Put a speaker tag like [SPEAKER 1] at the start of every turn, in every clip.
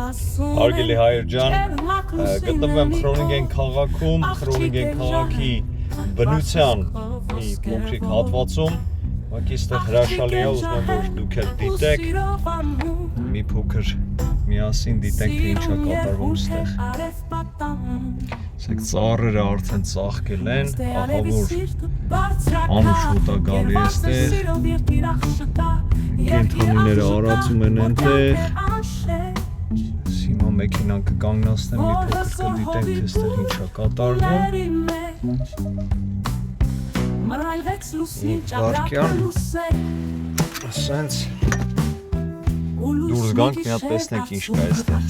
[SPEAKER 1] Հարգելի հայր ջան, գտնվում եմ Խրոնինգեն քաղաքում, Խրոնինգեն քաղաքի բնության մի փոքրիկ հատվածում, ուղղակի այստեղ հրաշալի է, ուզում եմ որ դուք էլ դիտեք, մի փոքր միասին դիտենք թե ինչ է կատարվում այստեղ։ Ասեք ծառերը արդեն ծաղկել են, ահա որ անուշ հոտա գալի է այստեղ, կենդանիները արածում են այնտեղ, հիմա մեքենան կկանգնացնեմ մի փոքր կդիտենք թե այստեղ ինչ է կատարվում։ Վարկյան, ասենց դուրս գանք մի հատ տեսնենք ինչ կա այստեղ։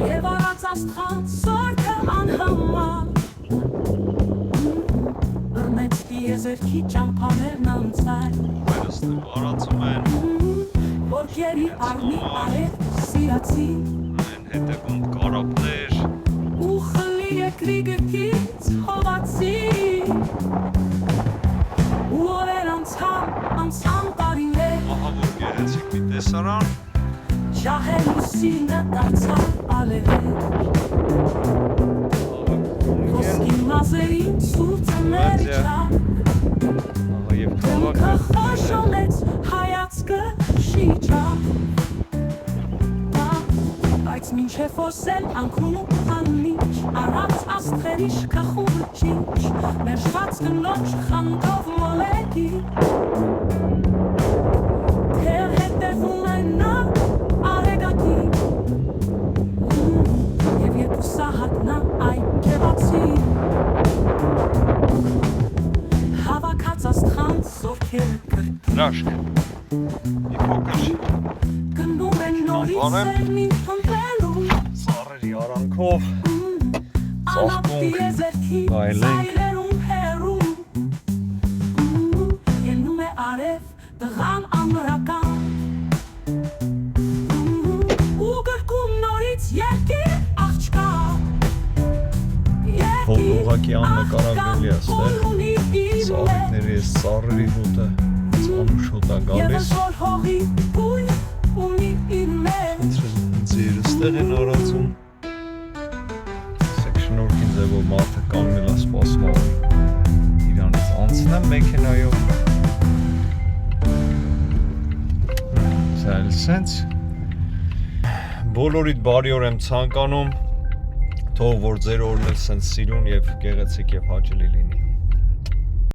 [SPEAKER 2] Եվ արած աստղան սորքը անհամար Բրմեց դիեզերքի ճամփաներն անցար
[SPEAKER 1] Այստեղ արածում են
[SPEAKER 2] Որ գերի արմի արև սիրացի
[SPEAKER 1] Են հետևում կարապներ
[SPEAKER 2] Ու խլի եկրի գրքից հողացի Ու օրեր անցան տարիներ
[SPEAKER 1] Ահա որ գեղեցիկ մի տեսարան
[SPEAKER 2] Ջահել ուսինը դարձավ ալևեր Ոսկի մազերին սուրծներ չակ
[SPEAKER 1] Ահա և
[SPEAKER 2] Դեմքը
[SPEAKER 1] քաղաքը
[SPEAKER 2] խոշոլեց հայացքը շիճակ Բայց մինչև ոսել անքուն ու անիչ Արած աստղերի շքախումը ճինչ Մերժված կնոջ խանդով մոլեդի Թեր հետևում են նա արեգատի Եվ երկու սահատնա այ կեղացի Հավաքած աստղան սովքերը կրկի
[SPEAKER 1] հրաշք մի փոքր
[SPEAKER 2] Գնում են նորից սերմին խմբելու
[SPEAKER 1] ծառերի արանքով
[SPEAKER 2] Անապտի եզերքի ծայրերում հերում Ելնում է արև տղան ամրական Ու գրկում նորից երկիր աղջկա
[SPEAKER 1] Հոտ ուղղակի աննկարագրելի է այստեղ ծառիկների այս ծառերի հոտը անուշ հոտա գալիս
[SPEAKER 2] Եվս որ հողի բույն ունի իր մեջ
[SPEAKER 1] ձեր այստեղ են արածում Սեք շնորհքին ձևով մարդը կանգնել է սպասում իրանից անցնեմ մեքենայով Սա էլ սենց բոլորիդ բարի օր եմ ցանկանում թող որ ձեր օրն էլ սենց սիրուն և գեղեցիկ և հաճելի լինի